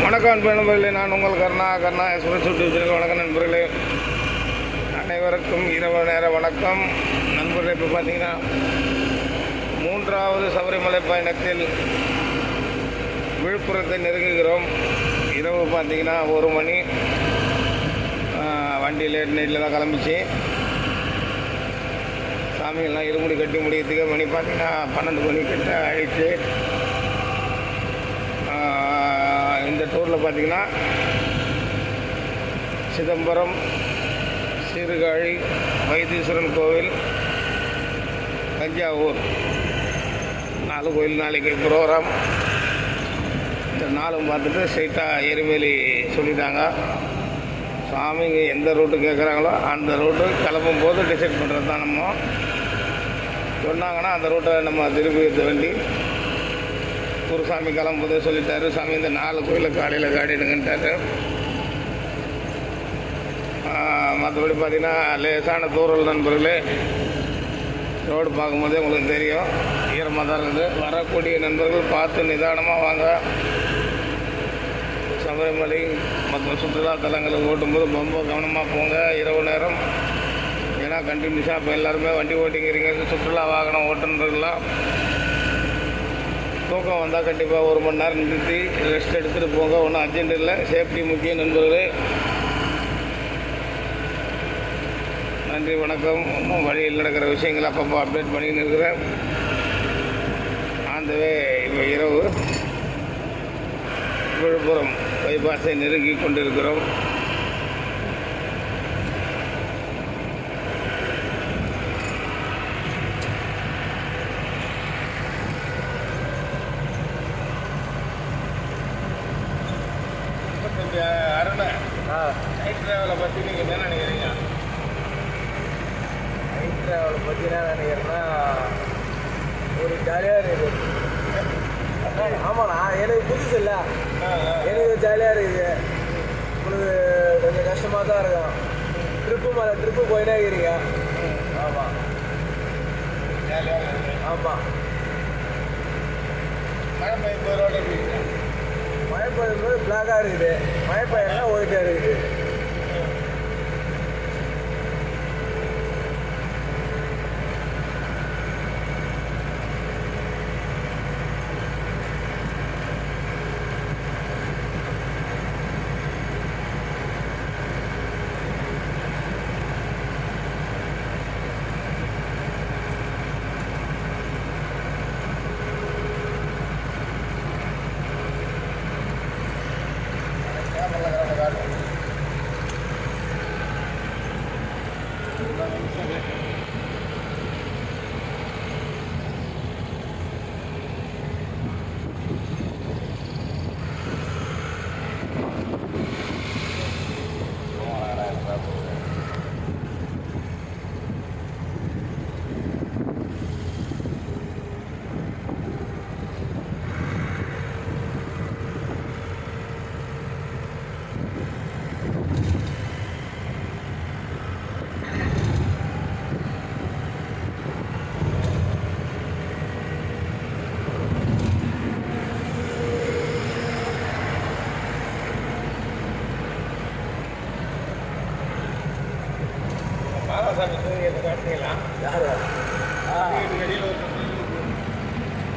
வணக்கம் அன்பு நண்பர்களே, நான் உங்கள் கருணா எக்ஸ்பிரஸ் யூடியூப். வணக்கம் நண்பர்களே, அனைவருக்கும் இரவு நேர வணக்கம் நண்பர்களே. இப்போ பார்த்தீங்கன்னா 3வது சபரிமலை பயணத்தில் விழுப்புரத்தை நெருங்குகிறோம். இரவு பார்த்தீங்கன்னா 1 மணி. வண்டி லேட் நைட்டில் தான் கிளம்பிச்சு. சாமியெல்லாம் இருமுடி கட்டி முடியறதுக்கு மணி பார்த்தீங்கன்னா 12 மணி கிட்ட ஆயிடுச்சு. இந்த டூரில் பார்த்திங்கன்னா சிதம்பரம், சீர்காழி, வைத்தீஸ்வரன் கோவில், தஞ்சாவூர் 4 கோவில் நாளைக்கு ப்ரோக்ராம். இந்த 4ம் பார்த்துட்டு ஸ்ட்ரைட்டாக எரிமேலி சொல்லிட்டாங்க. சாமிங்க எந்த ரூட்டு கேட்குறாங்களோ அந்த ரூட்டு கிளம்பும் போது டிசைட் பண்ணுறது தான். நம்ம சொன்னாங்கன்னா அந்த ரூட்டை நம்ம திருப்பி வண்டி குருசாமி கிளம்பும்போதே சொல்லிட்டாரு. சாமி இந்த 4 கோயிலில் காலையில் காடிடுங்கன்ட்டாரு. மற்றபடி பார்த்திங்கன்னா லேசான தூரல் நண்பர்களே. ரோடு பார்க்கும்போதே உங்களுக்கு தெரியும், ஈரமாக தான் இருக்குது. வரக்கூடிய நண்பர்கள் பார்த்து நிதானமாக வாங்க. சபரிமலை மற்ற சுற்றுலா தலங்களுக்கு ஓட்டும்போது ரொம்ப கவனமாக போங்க இரவு நேரம். ஏன்னா கண்டினியூஸாக இப்போ எல்லாருமே வண்டி ஓட்டிங்கிறீங்க. சுற்றுலா வாகனம் ஓட்டுநர்கள்லாம் தூக்கம் வந்தால் கண்டிப்பாக 1 மணி நேரம் நிறுத்தி ரெஸ்ட் எடுத்துகிட்டு போங்க. ஒன்றும் அர்ஜென்ட் இல்லை, சேஃப்டி முக்கியம் நண்பர்களே. நன்றி, வணக்கம். இன்னும் வழியில் நடக்கிற விஷயங்கள் அப்பப்போ அப்டேட் பண்ணின்னு இருக்கிறேன். ஆந்தவே இப்போ இரவு விழுப்புரம் பைபாஸை நெருங்கி கொண்டிருக்கிறோம். அருண், நைட் ட்ராவலை பற்றி நீங்கள் என்ன நினைக்கிறீங்க? நைட் ட்ராவலை பற்றி என்ன நினைக்கிறேன்னா, ஒரு ஜாலியாக இருக்குது. ஆமாண்ணா, எனக்கு புதுசு இல்லை, எனக்கு ஜாலியாக இருக்குது. உங்களுக்கு கொஞ்சம் கஷ்டமாக தான் இருக்கும். ட்ரிப்பு போயிட்டே இருக்கிறீங்க. ஆமாம், ஜாலியாக இருக்குது. ஆமாம். மழை பெய்யும் போது ரோடு இருக்குங்க. மழை பெய்யும்போது பிளாக்காக இருக்குது, மழை பெய்யலாம் ஒயிட்டாக இருக்குது.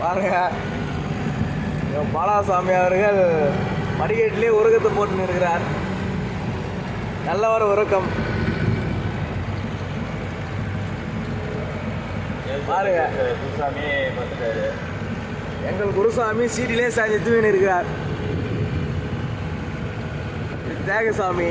பாருங்க, பாலாசாமி அவர்கள் மடிக்கட்டிலே உருக்கத்தை போட்டு இருக்கிறார். நல்ல ஒரு உருக்கம் பாருங்க. குருசாமி பார்த்துட்டாரு. எங்கள் குருசாமி சீட்டிலே சாஞ்சி தூவின்னு இருக்கிறார். தியாகசாமி